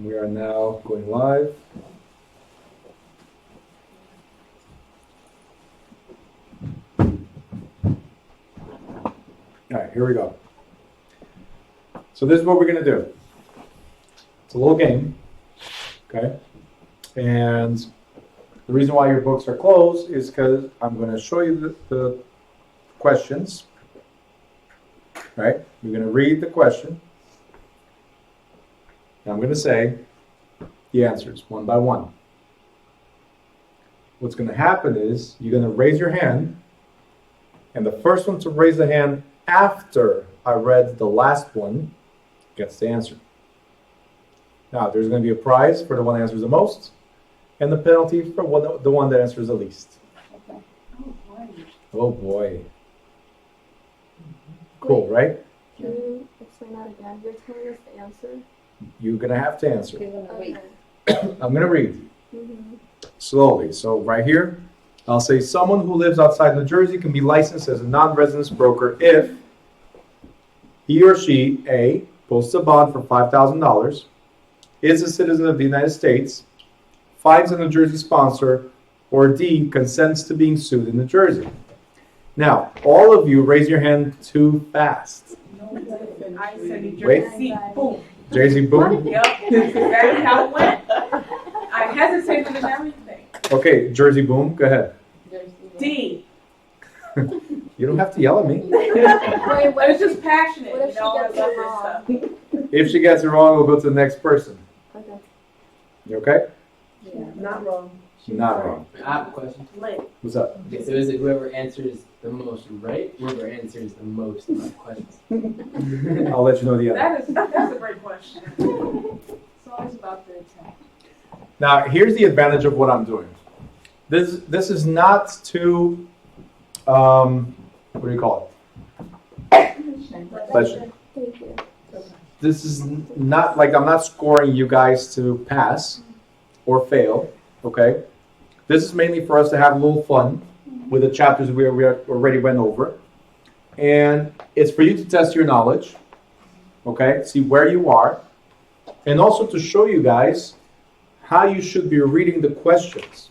We are now going live. All right, here we go. So this is what we're going to do. It's a little game, okay? And the reason why your books are closed is because I'm going to show you the questions, right? You're going to read the question. And I'm going to say the answers one by one. What's going to happen is you're going to raise your hand, and the first one to raise the hand after I read the last one gets the answer. Now, there's going to be a prize for the one that answers the most, and the penalty for the one that answers the least. Okay. Oh boy. Oh boy. Cool, right? Can you explain that again? You're telling us the answer? You're going to have to answer. You're gonna wait. I'm going to read Mm-hmm. slowly. So right here, I'll say someone who lives outside New Jersey can be licensed as a non-residence broker if he or she, A, posts a bond for $5,000, is a citizen of the United States, finds a New Jersey sponsor, or D, consents to being sued in New Jersey. Now, all of you raise your hand too fast. I said New Wait. Jersey. Boom. Jay-Z, boom. Yep. That's how it went. I hesitated and everything. Okay, Jersey, boom. Go ahead. D. You don't have to yell at me. Wait, I what was if just passionate. what if you know, she I gets love it this wrong? stuff. If she gets it wrong, we'll go to the next person. Okay. You okay? Yeah, not wrong. Not wrong. I have a question. Lit. What's up? Okay, so is it whoever answers the most right? Whoever answers the most of my questions? I'll let you know the answer. That's a great question. It's always about the intent. Now, here's the advantage of what I'm doing. This is not too, what do you call it? Pleasure. Thank you. This is not like I'm not scoring you guys to pass or fail, okay? This is mainly for us to have a little fun with the chapters we already went over. And it's for you to test your knowledge, okay? See where you are. And also to show you guys how you should be reading the questions.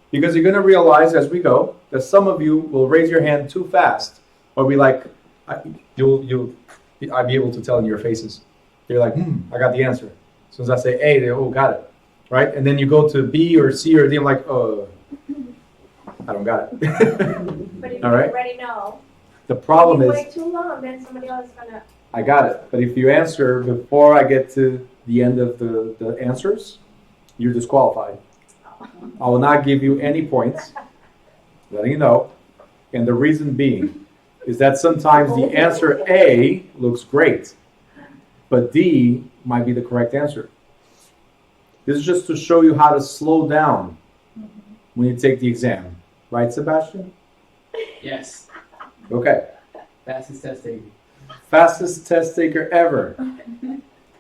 Because you're going to realize as we go that some of you will raise your hand too fast or be like, I'll be able to tell in your faces. You're like, I got the answer. As soon as I say A, they got it. Right? And then you go to B or C or D, I'm like, I don't got it. But if All you right. already know, The problem if you is, wait too long, then somebody else is gonna. I got it. But if you answer before I get to the end of the answers, you're disqualified. I will not give you any points, letting you know. And the reason being is that sometimes the answer A looks great, but D might be the correct answer. This is just to show you how to slow down when you take the exam. Right, Sebastian? Yes. Okay. Fastest test taker. Fastest test taker ever.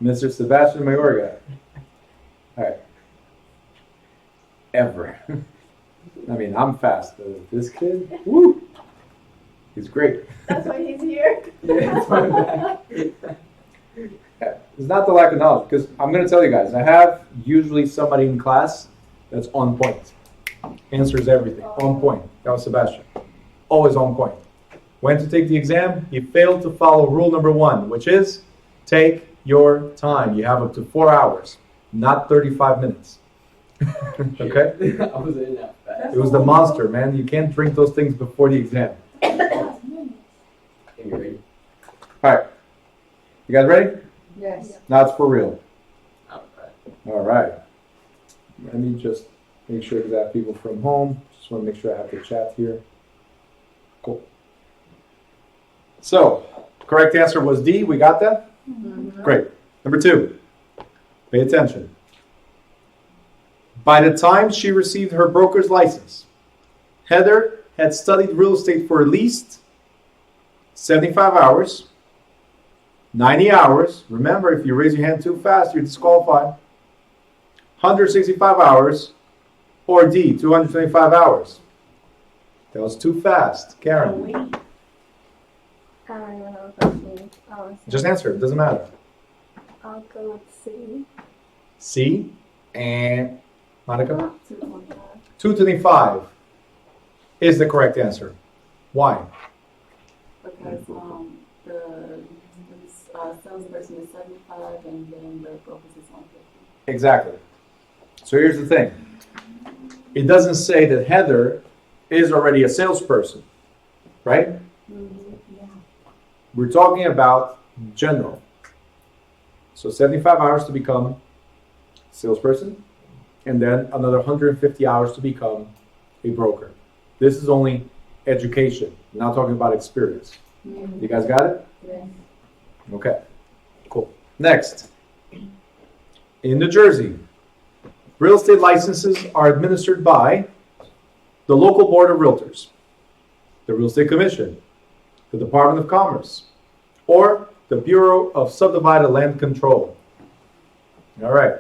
Mr. Sebastian Mayorga. All right. Ever. I mean, I'm fast, but this kid, woo, he's great. That's why he's here. It's not the lack of knowledge, because I'm going to tell you guys, I have usually somebody in class that's on point. Answers everything. On point. That was Sebastian. Always on point. Went to take the exam, he failed to follow rule number 1, which is take your time. You have up to 4 hours, not 35 minutes. Okay? I was in that fast. It was the monster, man. You can't drink those things before the exam. Okay, you ready? All right. You guys ready? Yes. Now it's for real. Alright. All right. Let me just make sure that I have people from home. Just want to make sure I have the chat here. Cool. So, correct answer was D. We got that? Mm-hmm. Great. Number 2. Pay attention. By the time she received her broker's license, Heather had studied real estate for at least 75 hours, 90 hours. Remember, if you raise your hand too fast, you're disqualified. 165 hours, or D, 225 hours. That was too fast. Karen, Wait. I don't even know what that means. just answer. It doesn't matter. I'll go with C. C. And Monica? 2.5. 225 is the correct answer. Why? Because the salesperson is 75 and then the broker is 150. Exactly. So here's the thing. It doesn't say that Heather is already a salesperson, right? We're talking about general. So 75 hours to become salesperson, and then another 150 hours to become a broker. This is only education. We're not talking about experience. You guys got it? Yes. Okay, cool. Next. In New Jersey, real estate licenses are administered by the local board of realtors, the real estate commission, the Department of Commerce, or the Bureau of Subdivided Land Control. All right,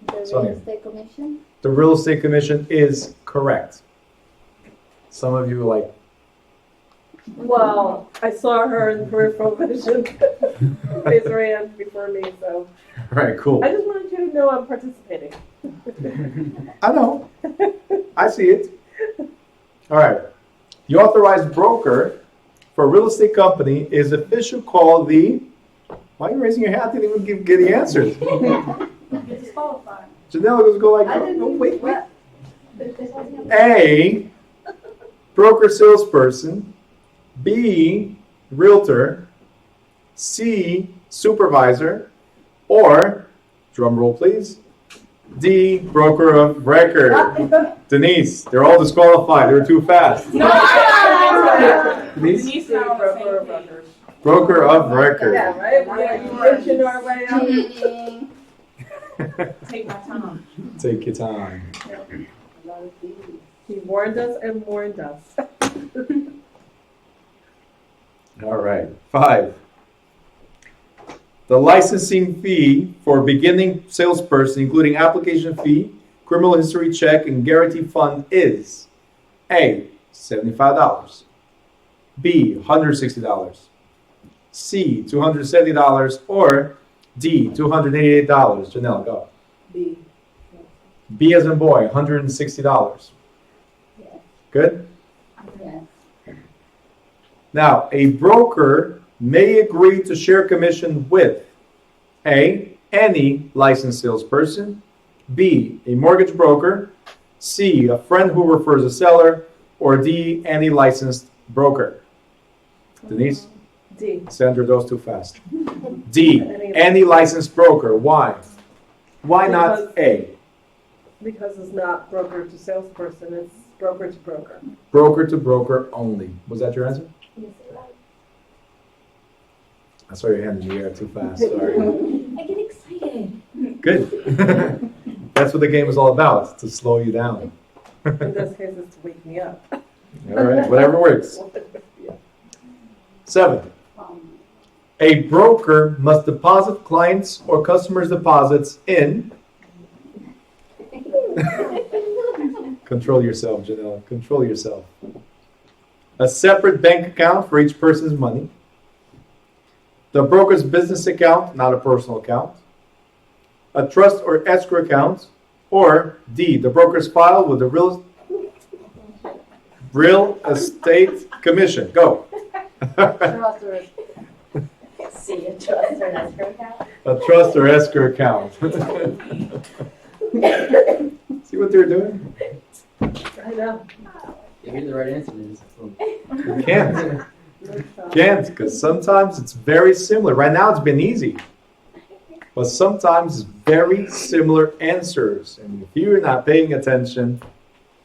The Sonia. real estate commission? the real estate commission is correct. Some of you are like, Well, I saw her in peripheral vision. Raise her hand before me, so all right, cool. I just wanted you to know I'm participating. I know. I see it. All right. The authorized broker for a real estate company is officially called the. Why are you raising your hand? I didn't even get the answers. You're disqualified. Janelle was go like, I didn't oh, wait. This wasn't- A, broker salesperson. B, realtor. C, supervisor. Or, drum roll please, D, broker of record. Denise, they're all disqualified. They were too fast. No, I Denise? Denise and I on the Broker same of page. records. Broker of record. Yeah, right? We're inching our way up. Cheating. Take my time. Take your time. He warned us and warned us. All right. 5. The licensing fee for beginning salesperson, including application fee, criminal history check, and guarantee fund is A, $75, B, $160, C, $270, or D, $288. Janelle, go. B. B as in boy, $160. Yes. Good? Yes. Now, a broker may agree to share commission with A, any licensed salesperson, B, a mortgage broker, C, a friend who refers a seller, or D, any licensed broker. Denise? D. Sandra, those too fast. D, any licensed broker. Why? Why not A? Because it's not broker to salesperson, it's broker to broker. Broker to broker only. Was that your answer? Yes, you're right. I saw your hand in the air too fast. Sorry. I get excited. Good. That's what the game is all about, to slow you down. In this case, it's to wake me up. All right, whatever works. Yeah. 7. A broker must deposit clients' or customers' deposits in. Control yourself, Janelle. Control yourself. A separate bank account for each person's money. The broker's business account, not a personal account. A trust or escrow account. Or D, the broker's file with the Real Estate Commission. Go. Trust or see a trust or an escrow account? A trust or escrow account. See what they're doing? I know. If you're the right answer, then it's cool. You can't, because sometimes it's very similar. Right now it's been easy. But sometimes it's very similar answers. And if you're not paying attention,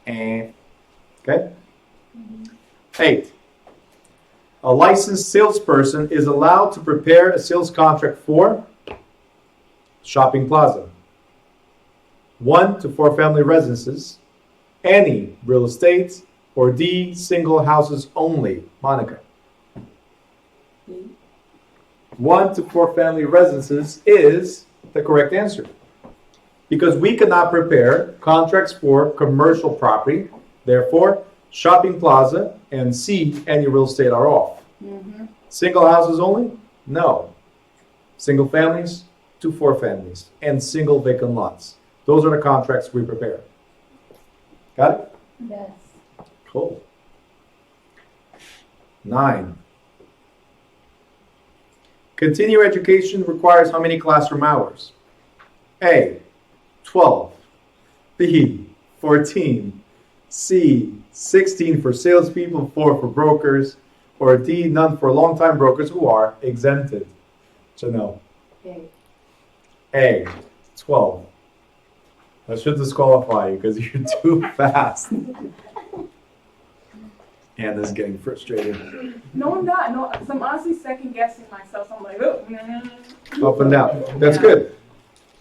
okay? 8. A licensed salesperson is allowed to prepare a sales contract for shopping plaza, 1 to 4 family residences, any real estate, or D, single houses only. Monica. 1 to 4 family residences is the correct answer. Because we cannot prepare contracts for commercial property, therefore, shopping plaza and C, any real estate are off. Mm-hmm. Single houses only? No. Single families? to 4 families and single vacant lots. Those are the contracts we prepare. Got it? Yes. Cool. 9. Continuing education requires how many classroom hours? A, 12. B, 14. C, 16 for salespeople, 4 for brokers. Or D, none for long-time brokers who are exempted. Janelle. Okay. A, 12. I should disqualify you because you're too fast. Anna's getting frustrated. No, I'm not. No, 'cause I'm honestly second guessing myself. So I'm like, oh. Up and down. That's good.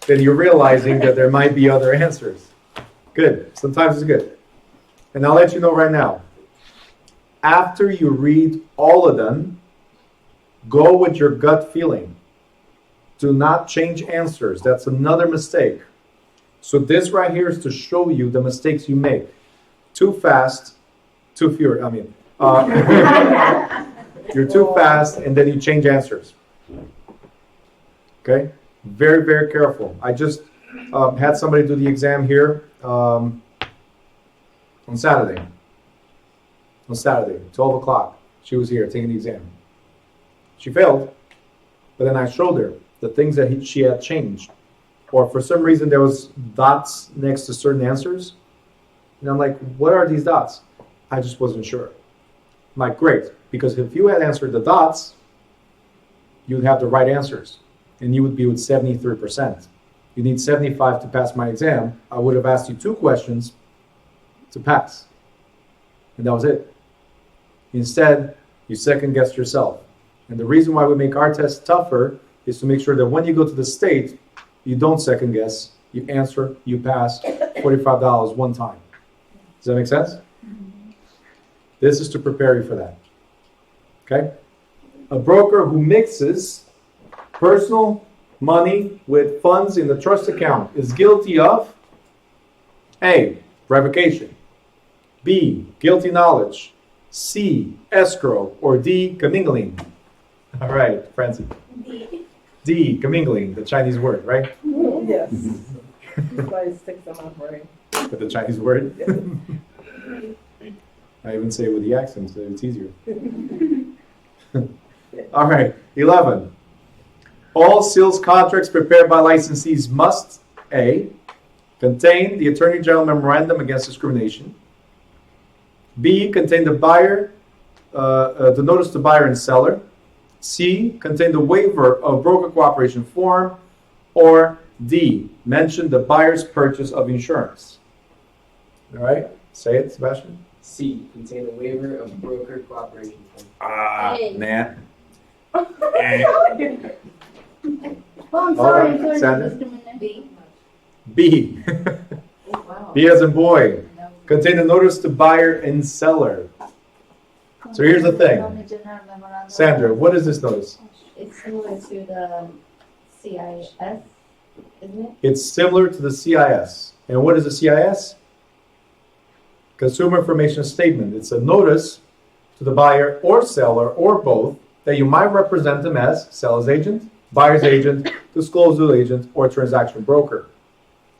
Then you're realizing that there might be other answers. Good. Sometimes it's good. And I'll let you know right now. After you read all of them, go with your gut feeling. Do not change answers. That's another mistake. So this right here is to show you the mistakes you make. Too fast, too few. You're too fast, and then you change answers. Okay? Very, very careful. I just had somebody do the exam here on Saturday. On Saturday, 12 o'clock. She was here taking the exam. She failed, but then I showed her the things that she had changed. Or for some reason there was dots next to certain answers. And I'm like, what are these dots? I just wasn't sure. I'm like, great, because if you had answered the dots, you'd have the right answers. And you would be with 73%. You need 75 to pass my exam. I would have asked you 2 questions to pass. And that was it. Instead, you second guessed yourself. And the reason why we make our test tougher is to make sure that when you go to the state, you don't second guess, you answer, you pass, $45 one time. Does that make sense? This is to prepare you for that. Okay? A broker who mixes personal money with funds in the trust account is guilty of A, revocation, B, guilty knowledge, C, escrow, or D, commingling. All right, Francie. D, commingling, the Chinese word, right? Yes. That's why it sticks in my brain. With the Chinese word? I even say it with the accent, so it's easier. All right, 11. All sales contracts prepared by licensees must, A, contain the Attorney General Memorandum Against Discrimination, B, contain the notice to buyer and seller, C, contain the waiver of broker cooperation form, or D, mention the buyer's purchase of insurance. All right, say it, Sebastian. C, contain a waiver of broker cooperation form. Ah, Hey. nah. Well, I'm All sorry, right, I'm Sandra. discriminating. B, Oh, wow. B as in boy, contain the notice to buyer and seller. So here's the thing. Sandra, what is this notice? It's similar to the CIS, isn't it? It's similar to the CIS. And what is the CIS? Consumer Information Statement. It's a notice to the buyer or seller or both that you might represent them as seller's agent, buyer's agent, disclosure agent, or transaction broker.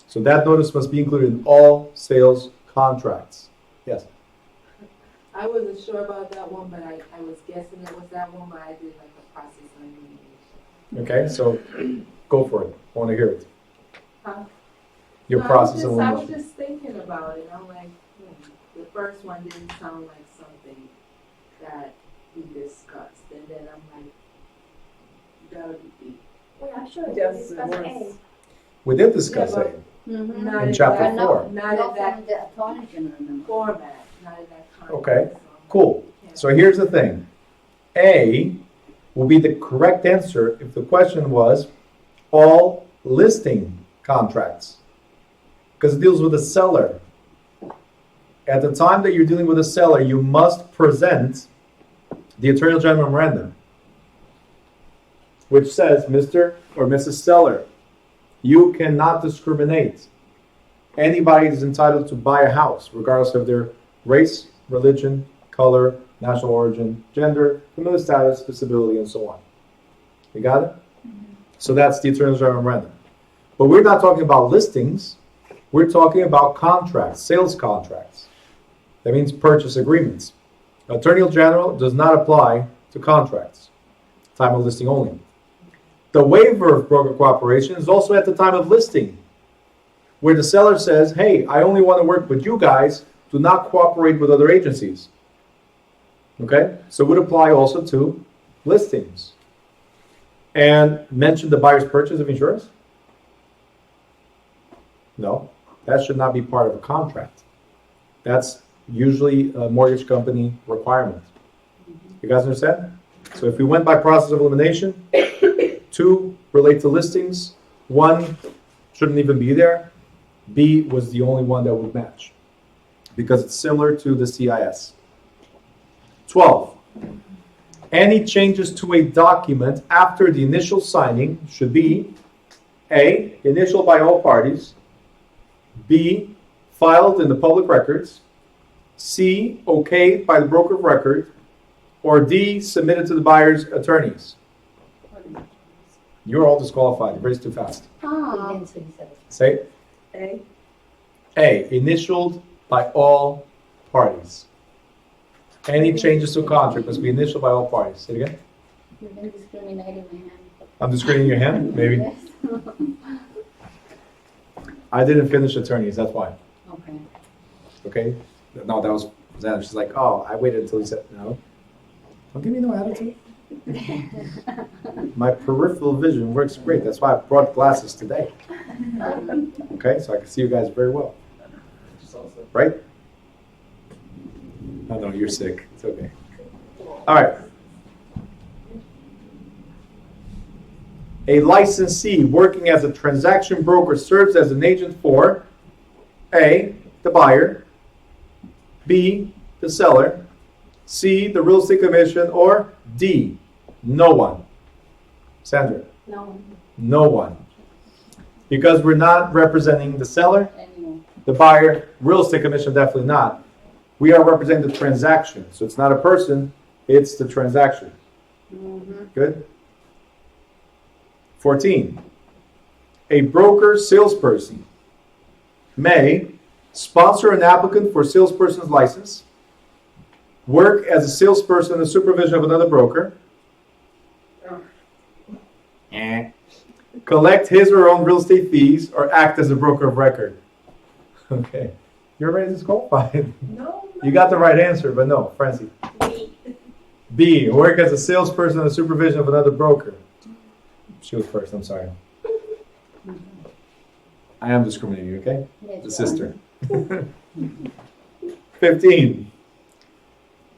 So that notice must be included in all sales contracts. Yes. I wasn't sure about that one, but I was guessing it was that one, but I did like the process on elimination. Okay, so go for it. I want to hear it. Huh? Your No, process I of was elimination. just thinking about it. I'm like, the first one didn't sound like something that we discussed. And then I'm like, that would be. Well, I'm sure Yes, we it discussed was. A. We did discuss Yeah, but- it. Mm-hmm. Not In in chapter that- 4. Not in that From the attorney general number. format, not in that context. Okay, So I'm cool. like, So here's the thing. A will be the correct answer if the question was all listing contracts. Because it deals with the seller. At the time that you're dealing with a seller, you must present the Attorney General Memorandum, which says, Mr. or Mrs. Seller, you cannot discriminate. Anybody is entitled to buy a house, regardless of their race, religion, color, national origin, gender, familial status, disability, and so on. You got it? So that's the attorney's memorandum. But we're not talking about listings. We're talking about contracts, sales contracts. That means purchase agreements. Attorney General does not apply to contracts. Time of listing only. The waiver of broker cooperation is also at the time of listing, where the seller says, hey, I only want to work with you guys, do not cooperate with other agencies. Okay? So it would apply also to listings. And mention the buyer's purchase of insurance? No, that should not be part of a contract. That's usually a mortgage company requirement. You guys understand? So if we went by process of elimination, 2 relate to listings, 1 shouldn't even be there, B was the only one that would match because it's similar to the CIS. 12. Any changes to a document after the initial signing should be A, initialed by all parties, B, filed in the public records, C, okayed by the broker of record, or D, submitted to the buyer's attorneys. You're all disqualified. Raised too fast. Say it. A, initialed by all parties. Any changes to a contract must be initialed by all parties. Say it again. You've been discriminating my hand. I'm discriminating your hand? Maybe. Yes. I didn't finish attorneys, that's why. Okay. Okay? No, that was Xander. She's like, oh, I waited until he said no. Don't give me no attitude. My peripheral vision works great. That's why I brought glasses today. Okay, so I can see you guys very well. Right? I know, you're sick. It's okay. All right. A licensee working as a transaction broker serves as an agent for A, the buyer, B, the seller, C, the real estate commission, or D, no one. Sandra? No. No one. Because we're not representing the seller, Anymore. the buyer, real estate commission, definitely not. We are representing the transaction. So it's not a person, it's the transaction. Good? 14. A broker salesperson may sponsor an applicant for salesperson's license, work as a salesperson in the supervision of another broker, collect his or her own real estate fees, or act as a broker of record. Okay. You're already disqualified. No. You got the right answer, but no, Francie. B, work as a salesperson in the supervision of another broker. She was first, I'm sorry. I am discriminating you, okay? Yes, The sister. 15.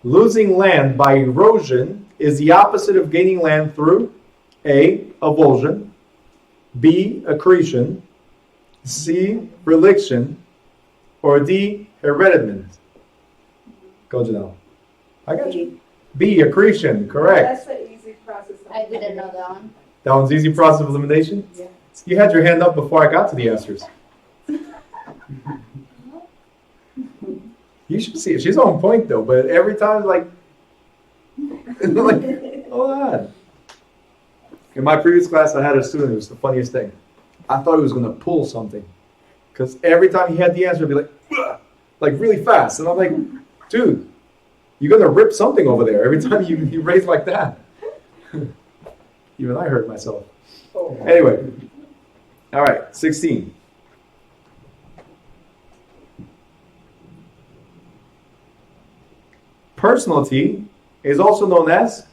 Losing land by erosion is the opposite of gaining land through A, avulsion, B, accretion, C, reliction, or D, hereditament. Go, Janelle. I got you. B, accretion, correct. That's an easy process. I didn't know that one. That one's easy process of elimination? Yeah. You had your hand up before I got to the answers. You should see it. She's on point though, but every time like hold on. In my previous class, I had a student. It was the funniest thing. I thought he was going to pull something, because every time he had the answer, it'd be like, ugh, like really fast, and I'm like, dude, you're going to rip something over there every time you raise like that. Even I hurt myself. Anyway, all right, 16. Personality is also known as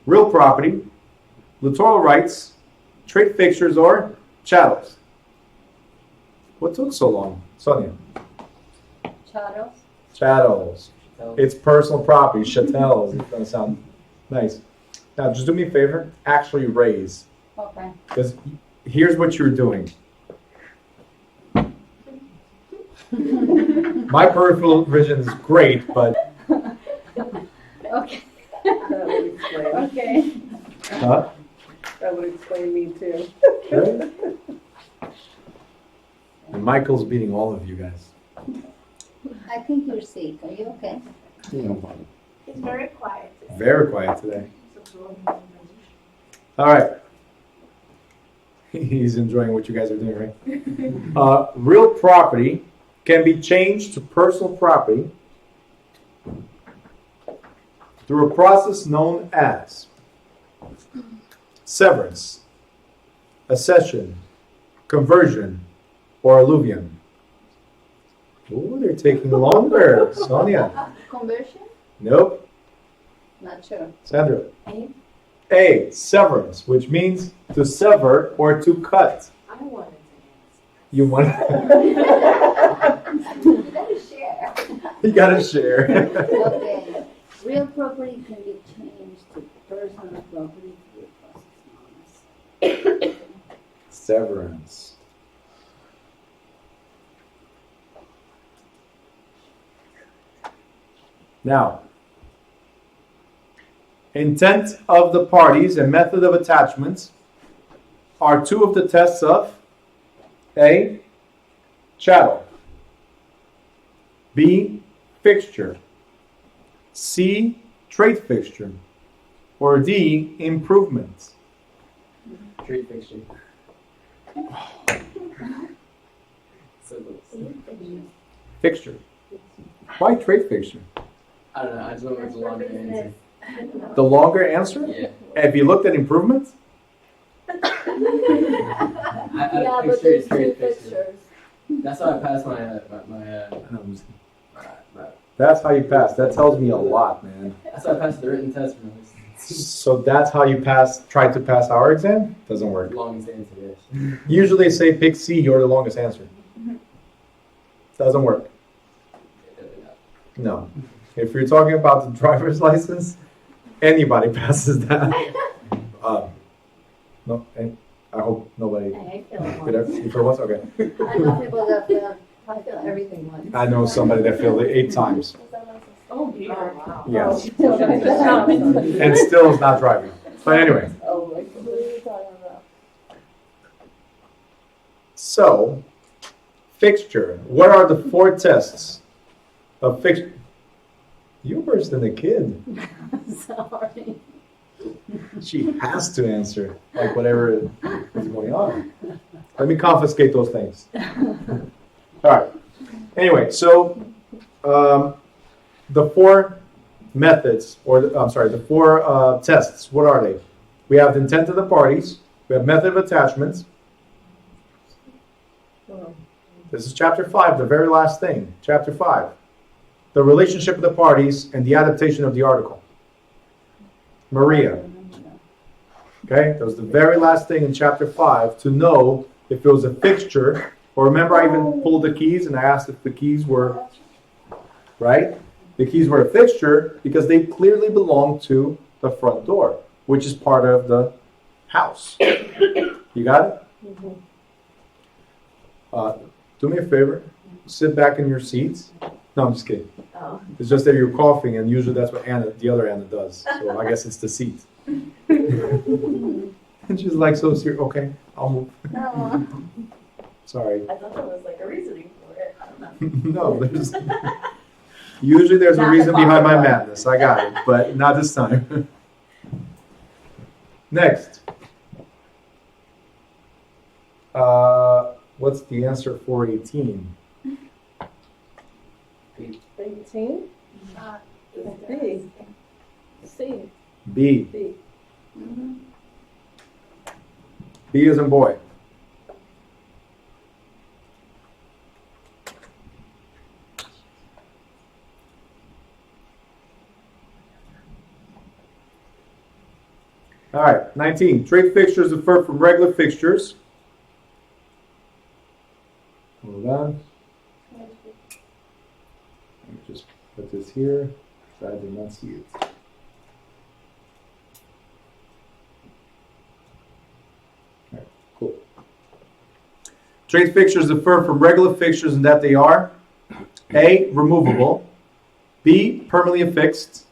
real property, littoral rights, trade fixtures, or chattels. What took so long, Sonia? Charles. Chattels. It's personal property, chattels. It's going to sound nice. Now, just do me a favor. Actually raise. Okay. Because here's what you're doing. My peripheral vision is great, but... Okay. That would explain. Okay. Huh? That would explain me too. Right? And Michael's beating all of you guys. I think you're sick. Are you okay? It's very quiet. Very quiet today. All right. He's enjoying what you guys are doing, right? Real property can be changed to personal property through a process known as severance, accession, conversion, or alluvium. Ooh, they're taking longer. Sonia. Conversion? Nope. Not sure. Sandra. A? A, severance, which means to sever or to cut. I wanted to You want You gotta share. you gotta share. Okay. Real property can be changed to personal property through a process known as Severance. Now, intent of the parties and method of attachment are two of the tests of A, chattel, B, fixture, C, trade fixture, or D, improvement. Trade fixture. So close. Fixture. Why trade fixture? I don't know. I just went with the longer answer. The longer answer? Yeah. Have you looked at improvement? Yeah, but Fixture is there's two trade fixture. fixtures. That's how I passed my That's how you pass. That tells me a lot, man. that's how I passed the written test from this. So that's how you tried to pass our exam? Doesn't work. Longest answer, yes. Usually they say pick C, you're the longest answer. Doesn't work. No. If you're talking about the driver's license, anybody passes that. No, I hope nobody I feel did it. You for once? Okay. I know people that feel, I feel everything once. I know somebody that failed it 8 times. Oh, dear. wow. Yes. Oh. And still is not driving. But anyway. Oh, my What are you talking about? So, fixture. What are the 4 tests of fixture? You're worse than a kid. Sorry. She has to answer, like whatever is going on. Let me confiscate those things. All right. Anyway, so the 4 methods, or the 4 tests, what are they? We have the intent of the parties. We have method of attachments. This is chapter 5, the very last thing. Chapter 5. The relationship of the parties and the adaptation of the article. Maria. Okay, that was the very last thing in chapter 5 to know if it was a fixture. Or remember, I even pulled the keys and I asked if the keys were, right? The keys were a fixture because they clearly belong to the front door, which is part of the house. You got it? Do me a favor, sit back in your seats. No, I'm just kidding. Oh. It's just that you're coughing, and usually that's what Anna, the other Anna, does. So I guess it's the seat. And she's like, so serious. Okay, I'll move. No. Sorry. I thought there was like a reasoning for it. I don't know. No, there's usually there's a Not reason the behind my coffee. madness. I got it, but not this time. Next. What's the answer for 18? 18? B. C. B. B. B as in boy. All right, 19. Trade fixtures differ from regular fixtures. Hold on. Let me just put this here, so I did not see it. All right, cool. Trade fixtures differ from regular fixtures in that they are A, removable, B, permanently affixed,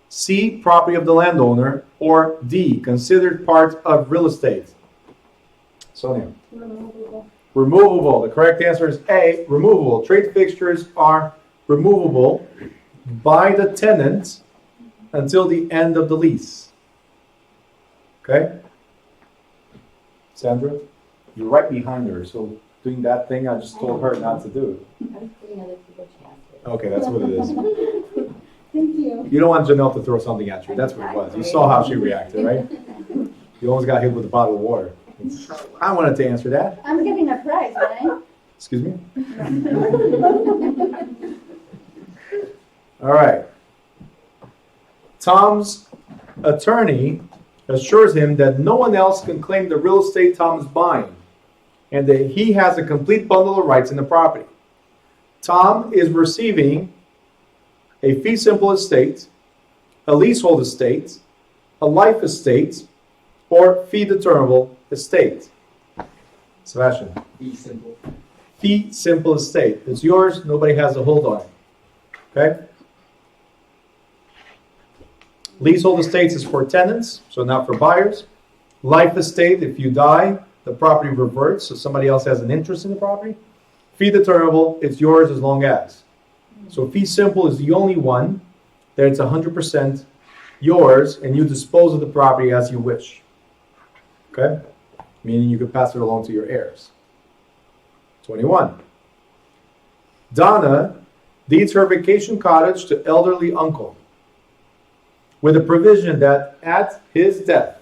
C, property of the landowner, or D, considered part of real estate. Sonia. Removable. Removable. The correct answer is A, removable. Trade fixtures are removable by the tenant until the end of the lease. Okay? Sandra? You're right behind her, so doing that thing I just told her not to do. Okay, that's what it is. Thank you. You don't want Janelle to throw something at you. That's what it was. You saw how she reacted, right? You almost got hit with a bottle of water. I wanted to answer that. I'm getting a prize, right? Excuse me? All right. Tom's attorney assures him that no one else can claim the real estate Tom is buying and that he has a complete bundle of rights in the property. Tom is receiving a fee simple estate, a leasehold estate, a life estate, or fee determinable estate. Sebastian. Be simple. Fee simple estate. It's yours, nobody has a hold on it. Okay? Leasehold estates is for tenants, so not for buyers. Life estate, if you die, the property reverts, so somebody else has an interest in the property. Fee determinable, it's yours as long as. So fee simple is the only one that it's 100% yours, and you dispose of the property as you wish. Okay? Meaning you could pass it along to your heirs. 21. Donna deeds her vacation cottage to elderly uncle with a provision that at his death,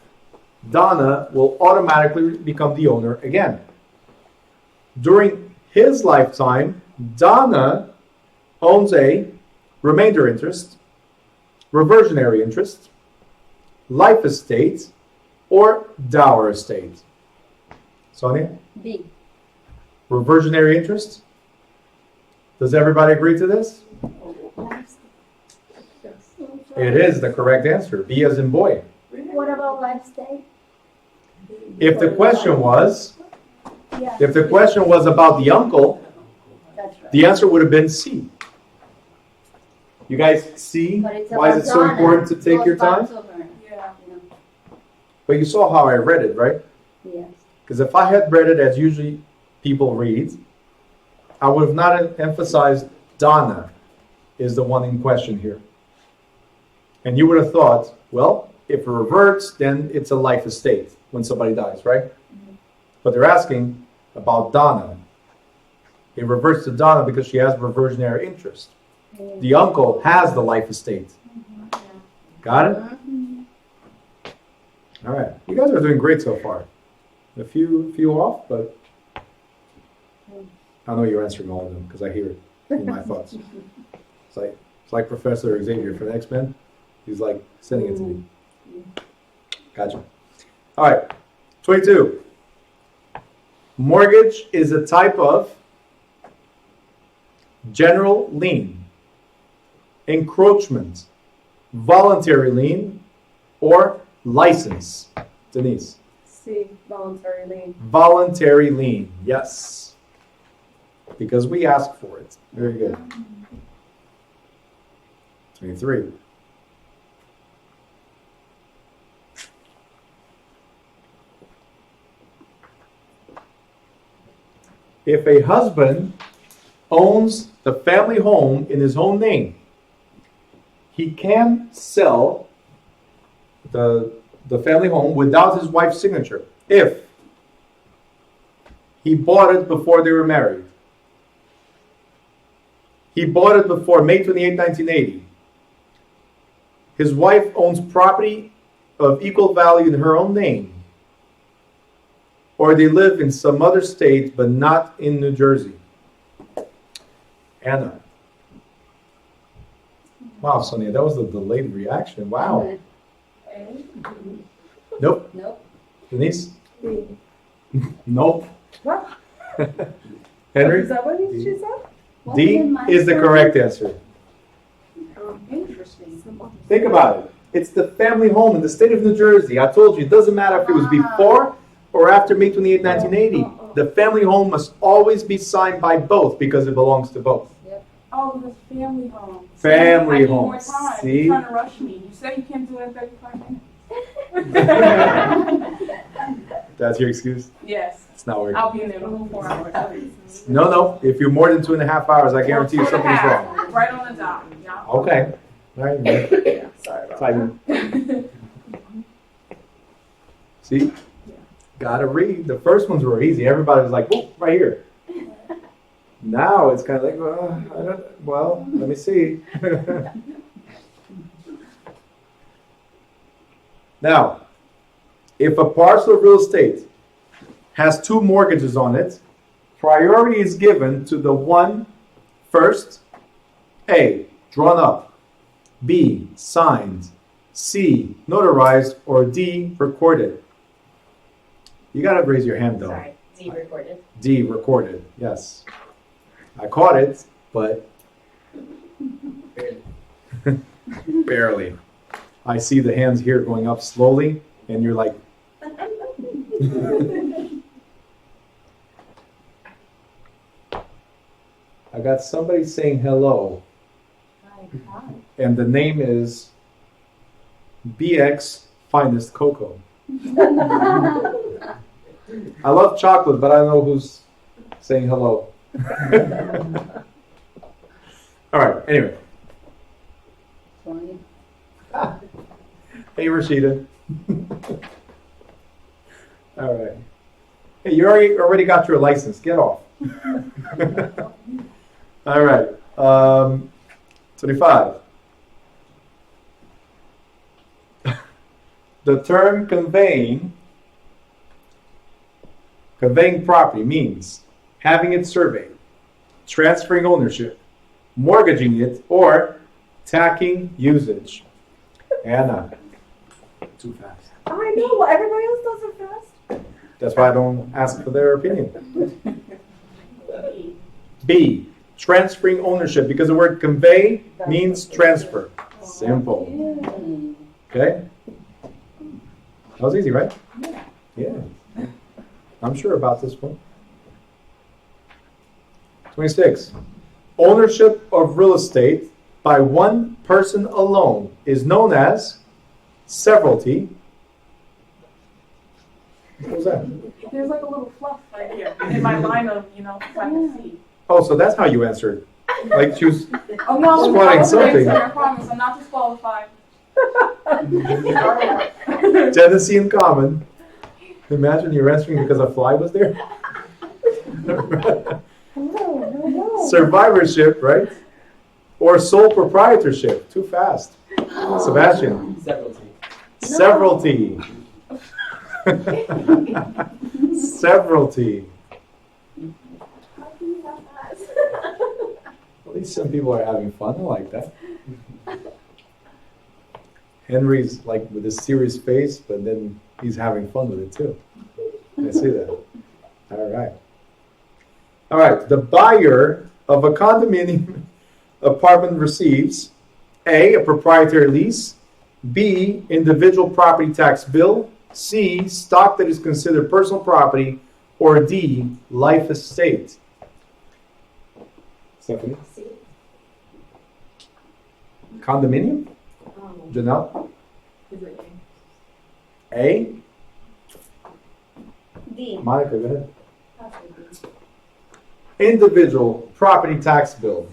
Donna will automatically become the owner again. During his lifetime, Donna owns a remainder interest, reversionary interest, life estate, or dower estate. Sonia? B. Reversionary interest? Does everybody agree to this? It is the correct answer. B as in boy. What about life stay? If the question was, Yeah. if the question was about the uncle, That's right. the answer would have been C. You guys see But it's why is it about so Donna. important to take your Goes back time? to her, Yeah. you know. But you saw how I read it, right? Yes. Because if I had read it as usually people read, I would have not emphasized Donna is the one in question here. And you would have thought, well, if it reverts, then it's a life estate when somebody dies, right? But they're asking about Donna. It reverts to Donna because she has reversionary interest. The uncle has the life estate. Got it? All right. You guys are doing great so far. A few off, but I know you're answering all of them because I hear it in my thoughts. It's like Professor Xavier for the X-Men. He's like sending it to me. Gotcha. All right. 22. Mortgage is a type of general lien, encroachment, voluntary lien, or license. Denise. C, voluntary lien. Voluntary lien, yes. Because we asked for it. Very good. 23. If a husband owns the family home in his own name, he can sell the family home without his wife's signature if he bought it before they were married. He bought it before May 28, 1980. His wife owns property of equal value in her own name. Or they live in some other state but not in New Jersey. Anna. Wow, Sonia, that was a delayed reaction. Wow. Nope. Nope. Denise? B. Nope. What? Henry? Is that what she said? What D did mine is the say? correct answer. Interesting. Think about it. It's the family home in the state of New Jersey. I told you, it doesn't matter if it was before or after May 28, 1980. The family home must always be signed by both because it belongs to both. Oh, the family home. Family I need home. more time. See? You're trying to rush me. You say you can't do it in 35 minutes. That's your excuse? Yes. It's not working. I'll be in there the whole 4 hours. No. If you're more than 2.5 hours, I guarantee you something's wrong. Right on the dot. Yeah. Okay. All right. man. Yeah, sorry about It's like- that. See? Gotta read. The first ones were easy. Everybody was like, "Whoop, right here." Now it's kind of like, well, let me see. Now, if a parcel of real estate has 2 mortgages on it, priority is given to the one first, A, drawn up, B, signed, C, notarized, or D, recorded. You gotta raise your hand though. Sorry, D recorded. D, recorded, yes. I caught it, but barely. I see the hands here going up slowly, and you're like, I got somebody saying hello, and the name is BX Finest Cocoa. I love chocolate, but I don't know who's saying hello. All right, anyway. 20. Hey, Rashida. All right. Hey, you already got your license. Get off. All right. 25. The term conveying property means having it surveyed, transferring ownership, mortgaging it, or tacking usage. Anna, too fast. I know, well, everybody else does it fast. That's why I don't ask for their opinion. B, transferring ownership, because the word convey means transfer. Simple. Okay? That was easy, right? Yeah. I'm sure about this one. 26. Ownership of real estate by one person alone is known as severalty. What was that? There's like a little fluff right here in my line of, so I can see. Oh, so that's how you answered. Like she was Oh no, squatting I wasn't something. answering, I promise. I'm not disqualified. Tennessee in common. Imagine you're answering because a fly was there. Survivorship, right? Or sole proprietorship. Too fast. Sebastian. Severalty. Severalty. Severalty. How can you have that? At least some people are having fun. I like that. Henry's like with a serious face, but then he's having fun with it too. I see that. All right. All right. The buyer of a condominium apartment receives A, a proprietary lease, B, individual property tax bill, C, stock that is considered personal property, or D, life estate. Stephanie? C. Condominium? Janelle? A? D. Monica, go ahead. Individual property tax bill.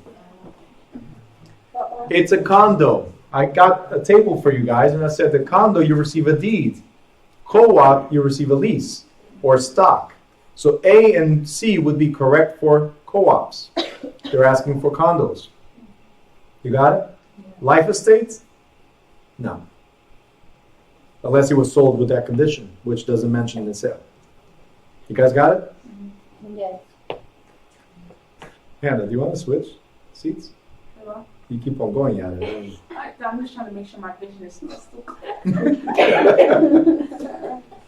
It's a condo. I got a table for you guys, and I said the condo, you receive a deed. Co-op, you receive a lease or stock. So A and C would be correct for co-ops. They're asking for condos. You got it? Life estates? No. Unless it was sold with that condition, which doesn't mention in the sale. You guys got it? Yes. Hannah, do you want to switch seats? Hello? You keep on going at it. I'm just trying to make sure my vision is still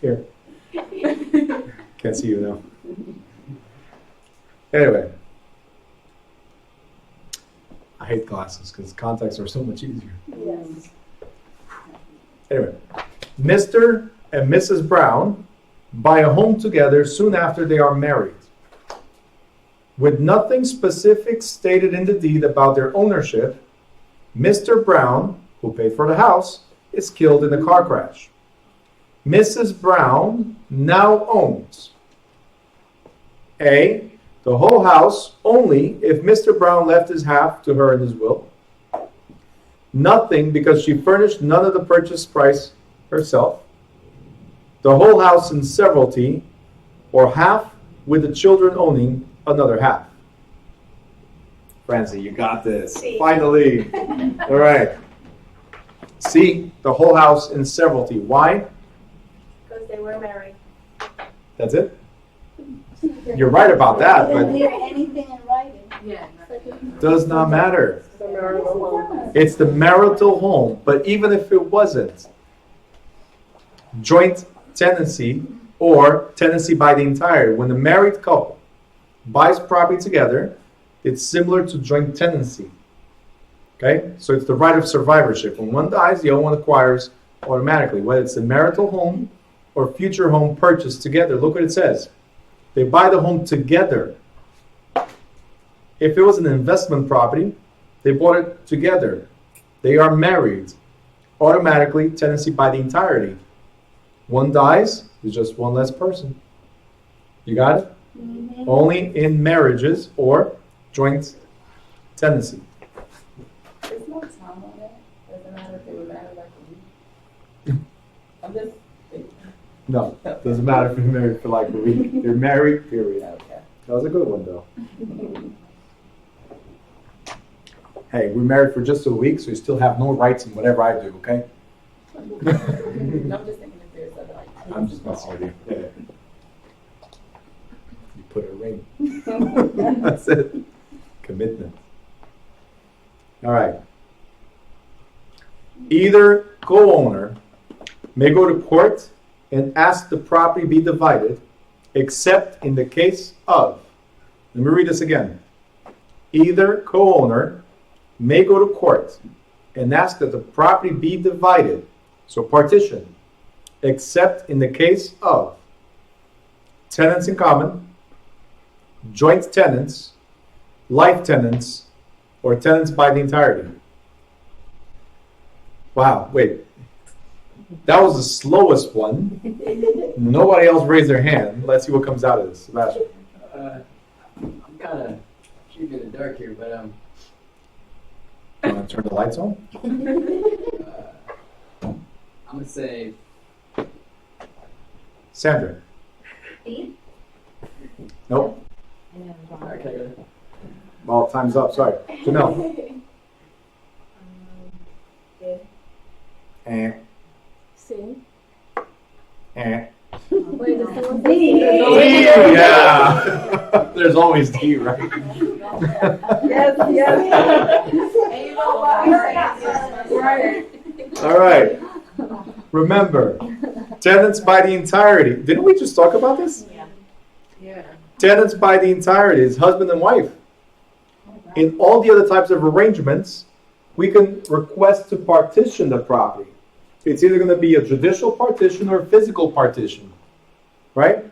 Here. Can't see you now. Anyway. I hate glasses because contacts are so much easier. Yes. Anyway. Mr. and Mrs. Brown buy a home together soon after they are married. With nothing specific stated in the deed about their ownership, Mr. Brown, who paid for the house, is killed in a car crash. Mrs. Brown now owns A, the whole house only if Mr. Brown left his half to her in his will. Nothing because she furnished none of the purchase price herself. the whole house in severalty, or half with the children owning another half. Francie, you got this. Finally. All right. C, the whole house in severalty. Why? Because they were married. That's it? You're right about that, Is but there anything in writing? Yeah. does not matter. The marital home. It's the marital home, but even if it wasn't, joint tenancy or tenancy by the entirety, when the married couple buys property together, it's similar to joint tenancy. Okay? So it's the right of survivorship. When one dies, the other one acquires automatically, whether it's a marital home or future home purchased together. Look what it says. They buy the home together. If it was an investment property, they bought it together. They are married. Automatically, tenancy by the entirety. One dies, there's just one less person. You got it? Mm-hmm. Only in marriages or joint tenancy. There's no time on it. Doesn't matter if they were married like a week. I'm just thinking. No, doesn't matter if you're married for like a week. They're married, period. Okay. That was a good one, though. Hey, we're married for just a week, so you still have no rights in whatever I do, okay? I'm just thinking if there's other like. I'm just messing with you. Yeah. You put a ring. That's it. Commitment. All right. Either co-owner may go to court and ask the property be divided, except in the case of, let me read this again. Either co-owner may go to court and ask that the property be divided, so partition, except in the case of tenants in common, joint tenants, life tenants, or tenants by the entirety. Wow, wait. That was the slowest one. Nobody else raised their hand. Let's see what comes out of this. Sebastian. I'm kind of shooting in the dark here, but You want to turn the lights on? I'm gonna say Sandra. Steve? Nope. okay. Well, time's up. Sorry. Janelle. Eh. See? Eh. Wait, does someone D. say Yeah. There's always D, right? Yes, yes. And you know what? Right. All right. Remember, tenants by the entirety. Didn't we just talk about this? Yeah. Tenants by the entirety is husband and wife. In all the other types of arrangements, we can request to partition the property. It's either going to be a judicial partition or a physical partition, right?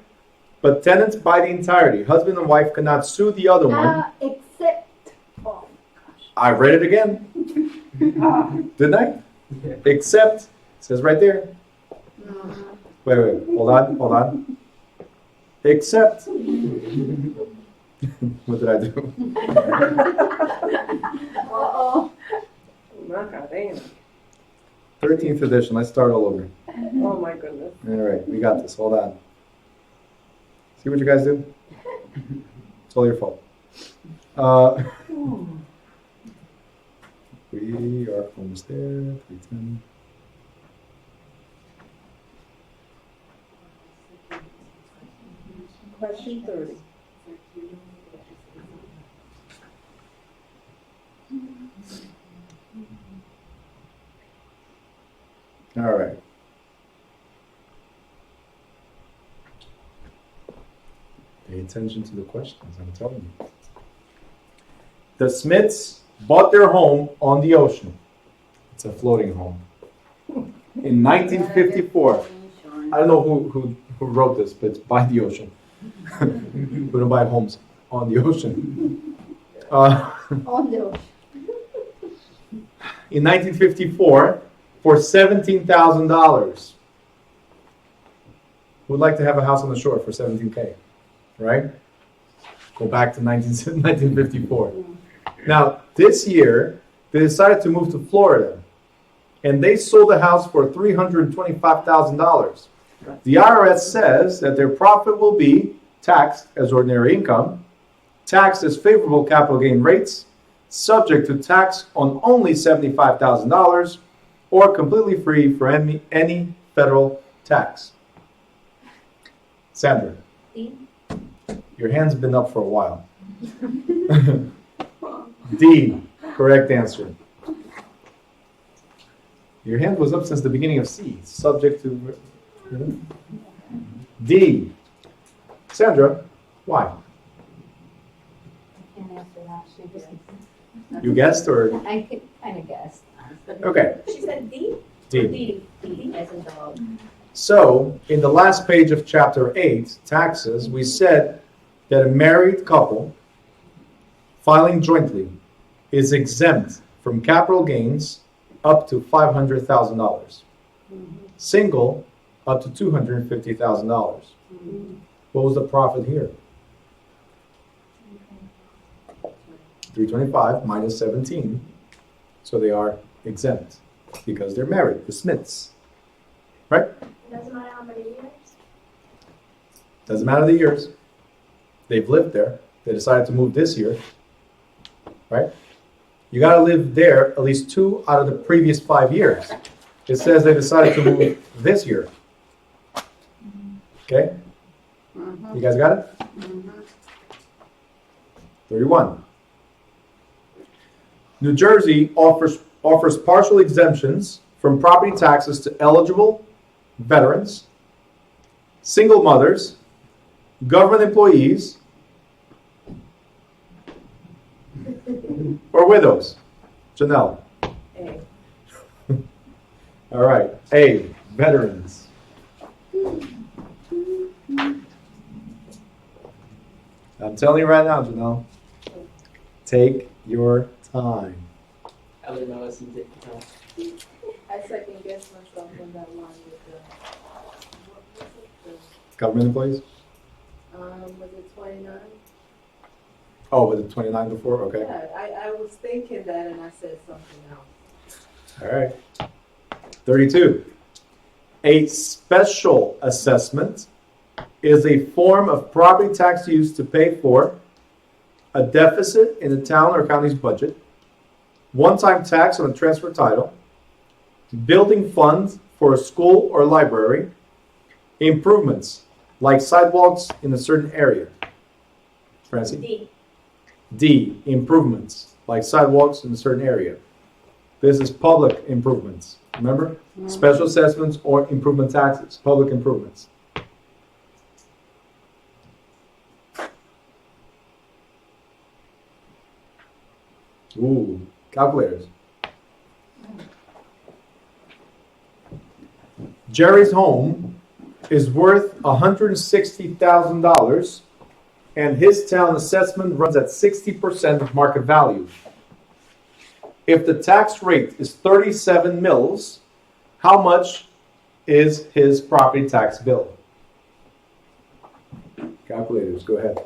But tenants by the entirety, husband and wife cannot sue the other one. Except, oh gosh. I read it again. Didn't I? Except, it says right there. Wait, hold on. Except, what did I do? Uh-oh. Macarena. 13th edition, let's start all over. Oh my goodness. All right, we got this, hold on. See what you guys did? It's all your fault. We are almost there, 310. Question 30. All right. Pay attention to the questions, I'm telling you. The Smiths bought their home on the ocean. It's a floating home. In 1954. I don't know who wrote this, but it's by the ocean. We don't buy homes on the ocean. On the ocean. In 1954, for $17,000. Who would like to have a house on the shore for $17K? Right? Go back to 1954. Now, this year, they decided to move to Florida. And they sold the house for $325,000. The IRS says that their profit will be taxed as ordinary income, taxed as favorable capital gain rates, subject to tax on only $75,000, or completely free for any federal tax. Sandra, D. your hand's been up for a while. D, correct answer. Your hand was up since the beginning of C, subject to D. Sandra, why? I can't answer that. She just. You guessed or? I could kind of guess. Okay, She said D? D. D. D as in dog. So, in the last page of chapter 8, taxes, we said that a married couple filing jointly is exempt from capital gains up to $500,000. Single, up to $250,000. What was the profit here? 325 minus 17. So they are exempt because they're married, the Smiths. Right? Doesn't matter how many years. Doesn't matter the years. They've lived there. They decided to move this year. Right? You got to live there at least 2 out of the previous 5 years. It says they decided to move this year. Okay? You guys got it? 31. New Jersey offers partial exemptions from property taxes to eligible veterans, single mothers, government employees, or widows. Janelle. A. All right. A, veterans. I'm telling you right now, Janelle. Take your time. I would know us and take the time. I second guess myself on that line with the, what was it, Government employees? was it 29? Oh, was it 29 before? Okay. Yeah, I was thinking that and I said something else. All right. 32. A special assessment is a form of property tax used to pay for a deficit in the town or county's budget, one-time tax on a transfer title, building funds for a school or library, improvements like sidewalks in a certain area. Francie? D. D, improvements like sidewalks in a certain area. This is public improvements. Remember? Special assessments or improvement taxes, public improvements. Ooh, calculators. Jerry's home is worth $160,000 and his town assessment runs at 60% of market value. If the tax rate is 37 mils, how much is his property tax bill? Calculators, go ahead.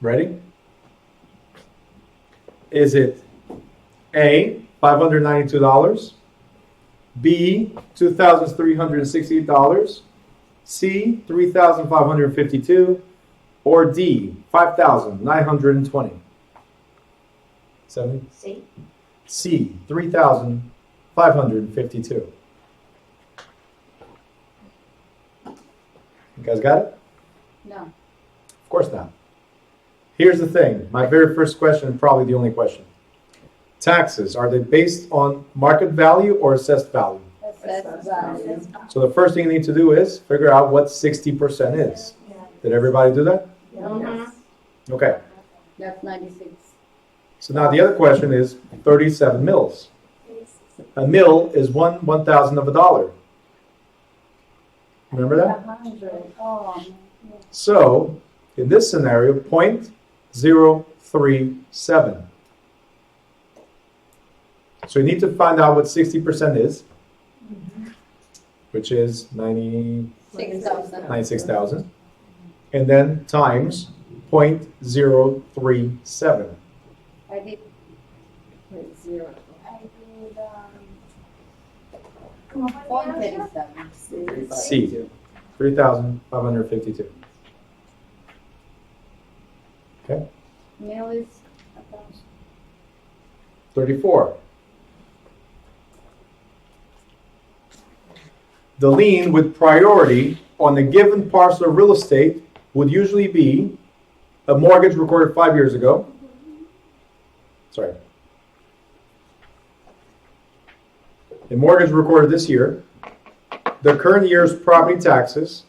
Ready? Is it A, $592, B, $2,368, C, $3,552, or D, $5,920. 70? See? C, $3,552. You guys got it? No. Of course not. Here's the thing. My very first question, and probably the only question. Taxes, are they based on market value or assessed value? Assessed value. So the first thing you need to do is figure out what 60% is. Did everybody do that? Mhm. Okay. That's 96. So now the other question is 37 mils. A mil is 1/1000 of a dollar. Remember that? 100. Oh, man. So in this scenario, 0.037. So you need to find out what 60% is, which is 6,000. 96,000, and then times 0.037. I did. Wait, 0. I did. 0.37. C, 3,552. Okay, Mil is 1,000. 34. The lien with priority on a given parcel of real estate would usually be a mortgage recorded 5 years ago. Sorry. A mortgage recorded this year, the current year's property taxes,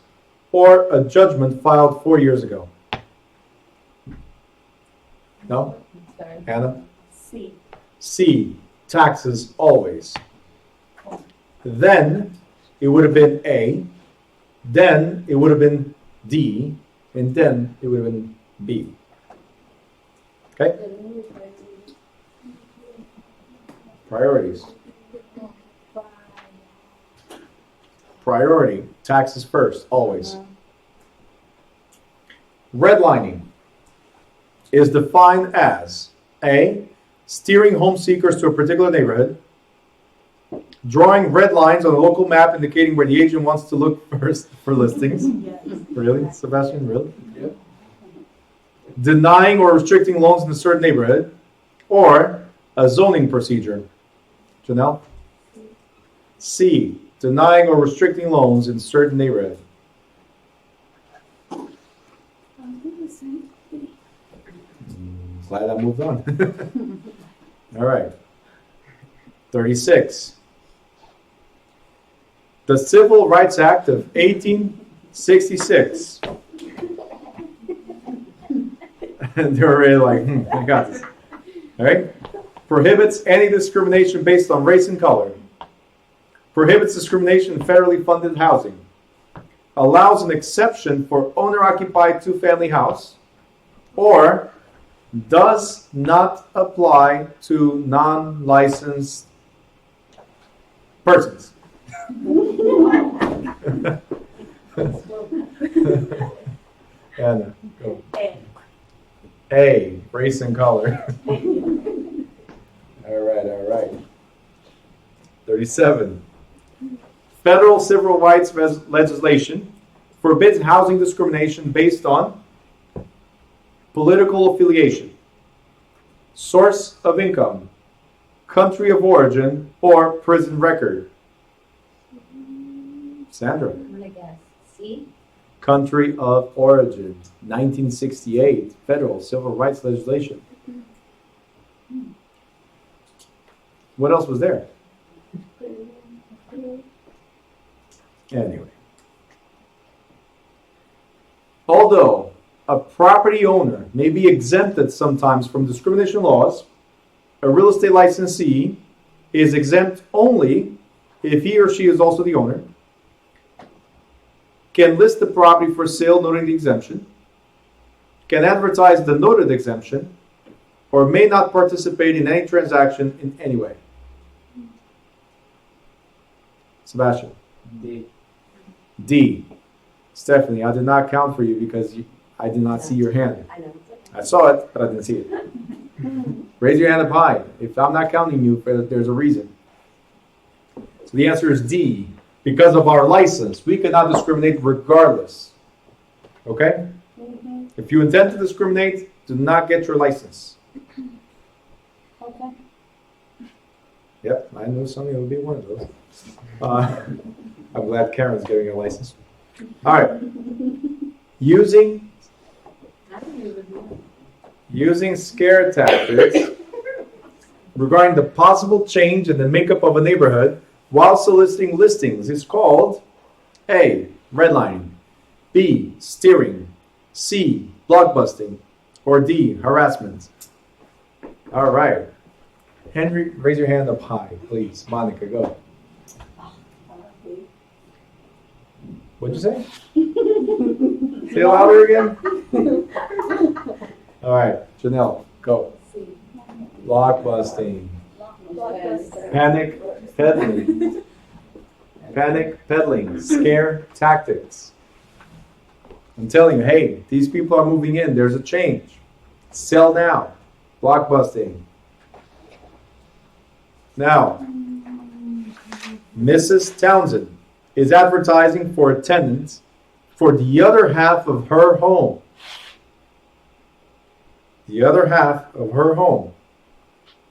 or a judgment filed 4 years ago. No? Sorry. Anna? C. C, taxes always. Then it would have been A, then it would have been D, and then it would have been B. Okay? Priorities. Priority, taxes first, always. Redlining is defined as A, steering home seekers to a particular neighborhood, drawing red lines on a local map indicating where the agent wants to look first for listings. Really, Sebastian? Really? Yep. Denying or restricting loans in a certain neighborhood, or a zoning procedure. Janelle? C, denying or restricting loans in certain neighborhood. Glad I moved on. All right. 36. The Civil Rights Act of 1866. And they're already like, I got this. All right. Prohibits any discrimination based on race and color. Prohibits discrimination in federally funded housing. Allows an exception for owner-occupied two-family house. Or does not apply to non-licensed persons. Anna, go. A, race and color. All right. 37. Federal civil rights legislation forbids housing discrimination based on political affiliation, source of income, country of origin, or prison record. Sandra. I'm going to guess. C? Country of origin, 1968, federal civil rights legislation. What else was there? Anyway. Although a property owner may be exempted sometimes from discrimination laws, a real estate licensee is exempt only if he or she is also the owner, can list the property for sale noting the exemption, can advertise the noted exemption, or may not participate in any transaction in any way. Sebastian. D. D. Stephanie, I did not count for you because I did not see your hand. I know. I saw it, but I didn't see it. Raise your hand up high. If I'm not counting you, there's a reason. So The answer is D. Because of our license, we cannot discriminate regardless. Okay? Mhm. If you intend to discriminate, do not get your license. Okay. Yep, I know somebody will be one of those. I'm glad Karen's getting a license. All right. Using I don't even know. using scare tactics regarding the possible change in the makeup of a neighborhood while soliciting listings is called A. Redlining, B. Steering, C. Blockbusting, or D. Harassment. All right. Henry, raise your hand up high, please. Monica, go. What'd you say? Say it louder again. All right, Janelle, go. Blockbusting. Blockbuster. Panic peddling. Panic peddling. Scare tactics. I'm telling you, hey, these people are moving in. There's a change. Sell now. Blockbusting. Now, Mrs. Townsend is advertising for a tenant for the other half of her home. The other half of her home.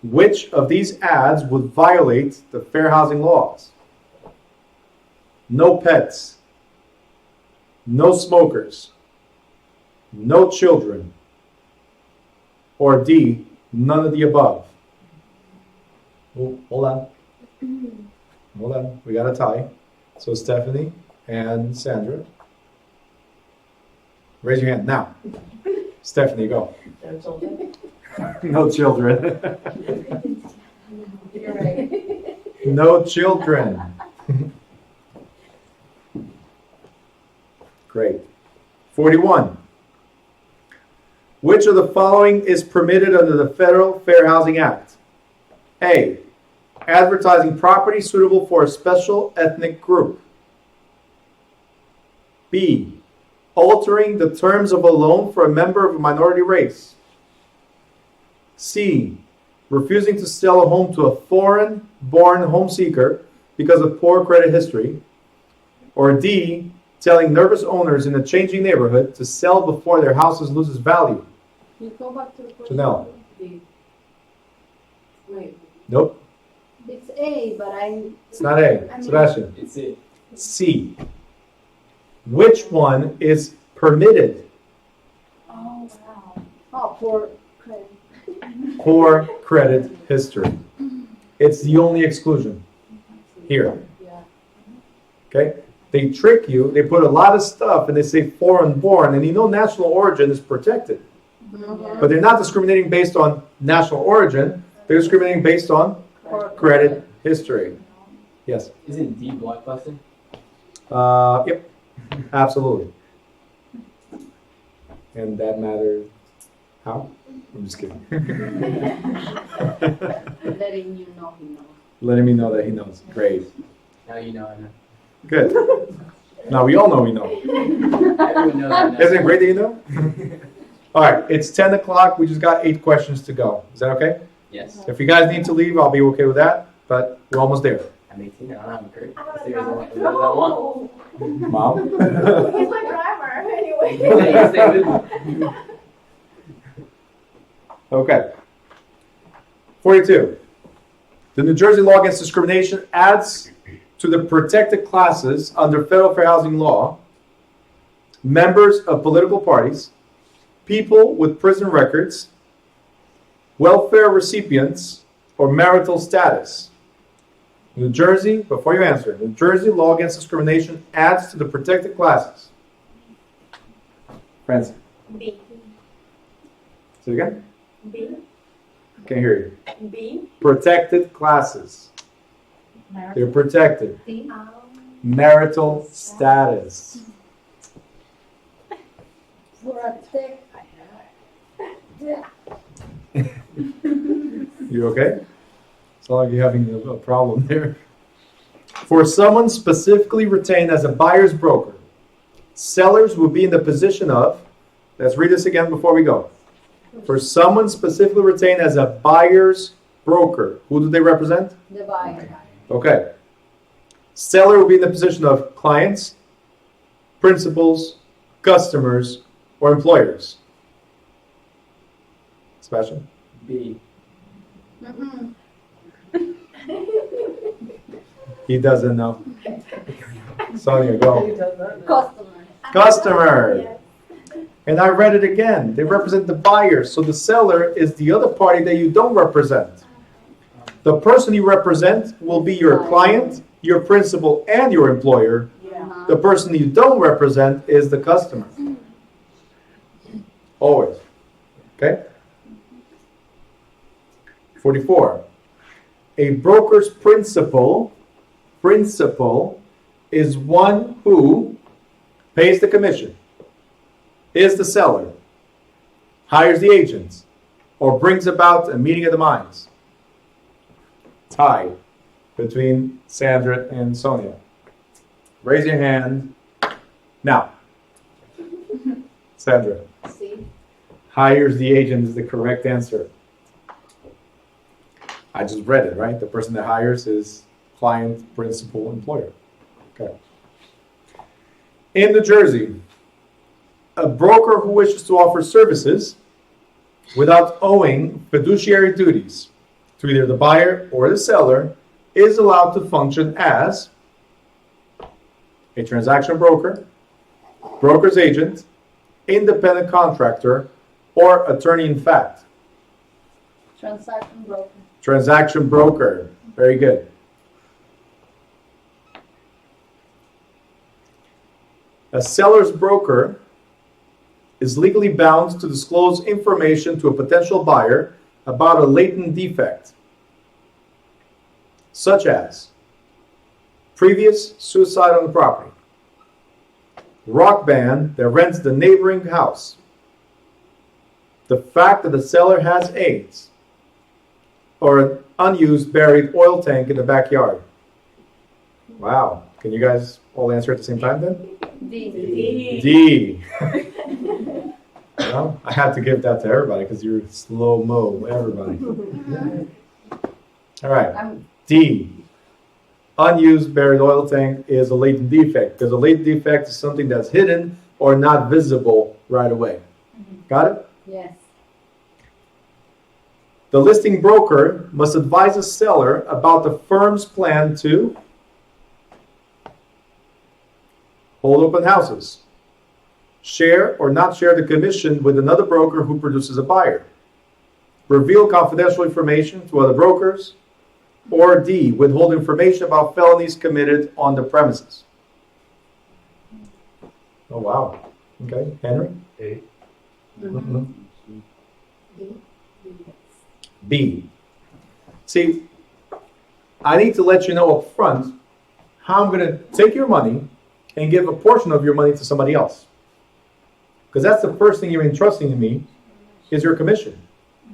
Which of these ads would violate the fair housing laws? No pets. No smokers. No children. Or D, none of the above. Oh, hold on. Hold on. We got a tie. So Stephanie and Sandra. Raise your hand now. Stephanie, go. No children. You're right. No children. Great. 41. Which of the following is permitted under the Federal Fair Housing Act? A. Advertising property suitable for a special ethnic group. B. Altering the terms of a loan for a member of a minority race. C. Refusing to sell a home to a foreign-born home seeker because of poor credit history. Or D. Telling nervous owners in a changing neighborhood to sell before their houses loses value. Can you go back to the question? Janelle. Wait, Nope, It's A, but it's not A. Sebastian. It's it. C. Which one is permitted? oh wow. Oh, poor credit. Poor credit history. It's the only exclusion here. Yeah. Okay? They trick you, they put a lot of stuff and they say foreign born, and you know national origin is protected. But they're not discriminating based on national origin, they're discriminating based on credit history. Yes. Isn't D blockbusting? Yep. Absolutely. And that matters. How? I'm just kidding. Letting you know he knows. Letting me know that he knows. Great. Now you know I know. Good. Now we all know we know. Everyone knows I know. Isn't it great that you know? All right, it's 10 o'clock. We just got 8 questions to go. Is that okay? Yes. If you guys need to leave, I'll be okay with that. But we're almost there. I'm 18 now. I don't have a credit. Stay as long as I want. Mom? He's my driver, anyway. You stay with me. Okay. 42. The New Jersey law against discrimination adds to the protected classes under federal fair housing law members of political parties, people with prison records, welfare recipients, or marital status. New Jersey, before you answer, New Jersey law against discrimination adds to the protected classes. Francie, B. say it again. B. Can't hear you. B. Protected classes. They're protected. Marital status. Protect. You okay? It's not like you're having a problem there. For someone specifically retained as a buyer's broker, sellers will be in the position of, let's read this again before we go. For someone specifically retained as a buyer's broker, who do they represent? The buyer. Okay. Seller will be in the position of clients, principals, customers, or employers. Sebastian? B. Mm-mm. He doesn't know. Sonia, go. He does not know. Customer. Customer. And I read it again. They represent the buyer. So the seller is the other party that you don't represent. The person you represent will be your client, your principal, and your employer. Uh-huh. The person you don't represent is the customer. Always. Okay? 44. A broker's principal is one who pays the commission, is the seller, hires the agents, or brings about a meeting of the minds. Tie between Sandra and Sonia. Raise your hand. Now, Sandra, See? hires the agent is the correct answer. I just read it, right? The person that hires is client, principal, employer. Okay. In New Jersey, a broker who wishes to offer services without owing fiduciary duties to either the buyer or the seller is allowed to function as a transaction broker, broker's agent, independent contractor, or attorney in fact. Transaction broker. Transaction broker. Very good. A seller's broker is legally bound to disclose information to a potential buyer about a latent defect, such as previous suicide on the property, rock band that rents the neighboring house, the fact that the seller has AIDS, or an unused buried oil tank in the backyard. Wow. Can you guys all answer at the same time then? D. D. Well, I had to give that to everybody because you're slow-mo, everybody. All right. I'm D. Unused buried oil tank is a latent defect because a latent defect is something that's hidden or not visible right away. Got it? yes. The listing broker must advise a seller about the firm's plan to hold open houses, share or not share the commission with another broker who produces a buyer, reveal confidential information to other brokers, or D, withhold information about felonies committed on the premises. Oh, wow. Okay, Henry? A. Mhm. D. B. See, I need to let you know up front how I'm going to take your money and give a portion of your money to somebody else. Because that's the first thing you're entrusting to me is your commission,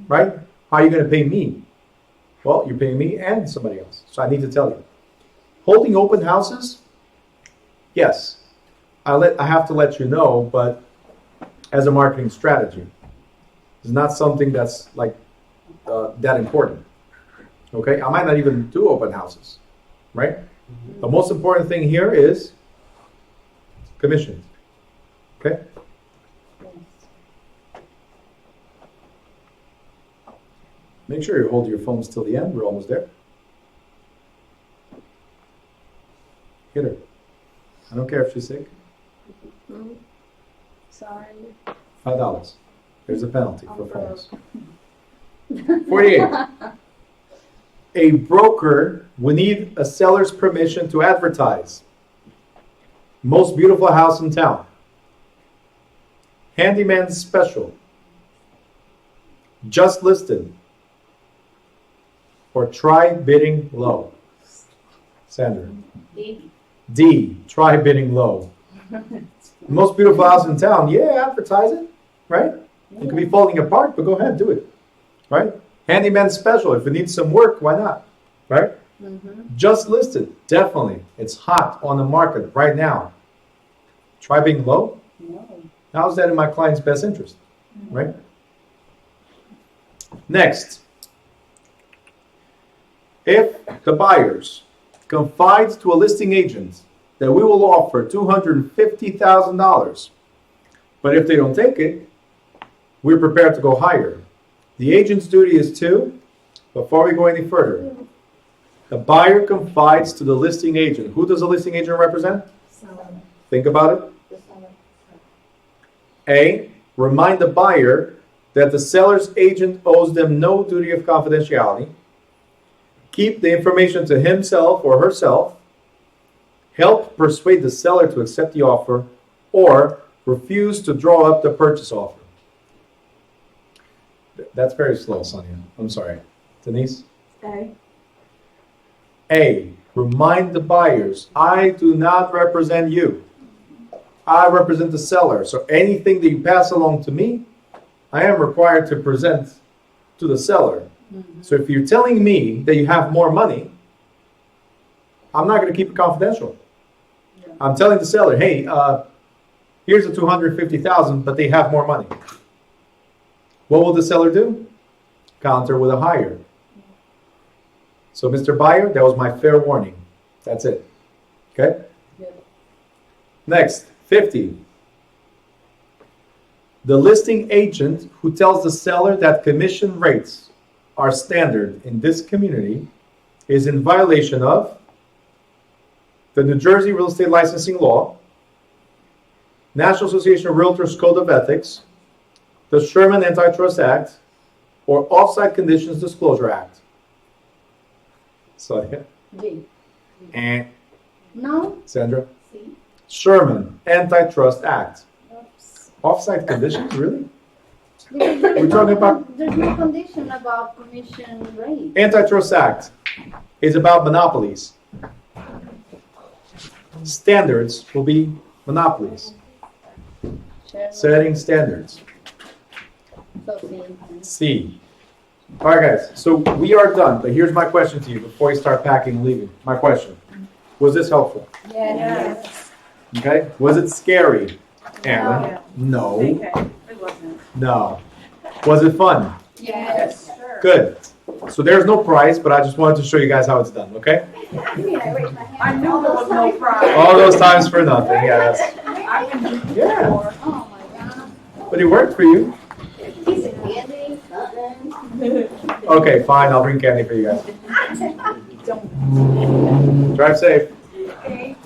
right? How are you going to pay me? Well, you're paying me and somebody else. So I need to tell you. Holding open houses, yes, I have to let you know, but as a marketing strategy, it's not something that's like that important. Okay, I might not even do open houses, right? The most important thing here is commissions. Okay. Yes. Make sure you hold your phones till the end. We're almost there. Hit her. I don't care if she's sick. Sorry. $5. There's a penalty for phones. 48. A broker will need a seller's permission to advertise. Most beautiful house in town. Handyman special. Just listed. Or try bidding low. Sandra. D. D. Try bidding low. Most beautiful house in town. Yeah, advertise it. Right? It could be falling apart, but go ahead, do it. Right? Handyman special. If it needs some work, why not? Right? Mm-hmm. Just listed. Definitely. It's hot on the market right now. Try being low. No. How's that in my client's best interest? Right? Next. If the buyers confides to a listing agent that we will offer $250,000, but if they don't take it, we're prepared to go higher. The agent's duty is to, before we go any further, the buyer confides to the listing agent. Who does the listing agent represent? Think about it. A, remind the buyer that the seller's agent owes them no duty of confidentiality. Keep the information to himself or herself. Help persuade the seller to accept the offer or refuse to draw up the purchase offer. That's very slow, Sonia. I'm sorry. Denise? A, remind the buyers, I do not represent you. I represent the seller. So anything that you pass along to me, I am required to present to the seller. So if you're telling me that you have more money, I'm not going to keep it confidential. I'm telling the seller, hey, here's the $250,000, but they have more money. What will the seller do? Counter with a higher. So, Mr. Buyer, that was my fair warning. That's it. Okay? Next, 50. The listing agent who tells the seller that commission rates are standard in this community is in violation of the New Jersey Real Estate Licensing Law, National Association of Realtors Code of Ethics, the Sherman Antitrust Act, or Offsite Conditions Disclosure Act. Sonia? G. And No? Sandra? C. Sherman Antitrust Act. Oops. Offsite conditions, really? Because there's We're talking about there's no condition about commission rate. Antitrust Act is about monopolies. Standards will be monopolies. Setting standards. So C. C. All right, guys. So we are done. But here's my question to you before you start packing and leaving. My question: was this helpful? Yes. Okay. Was it scary, Anna? No. Okay, it wasn't. No. Was it fun? Yes. Good. So there's no prize, but I just wanted to show you guys how it's done. Okay. I knew there was no prize. All those times for nothing. Yes. I can do Yeah. more. Oh my God. But it worked for you. Piece of candy, nothing. Okay, fine. I'll bring candy for you guys. Drive safe. Okay.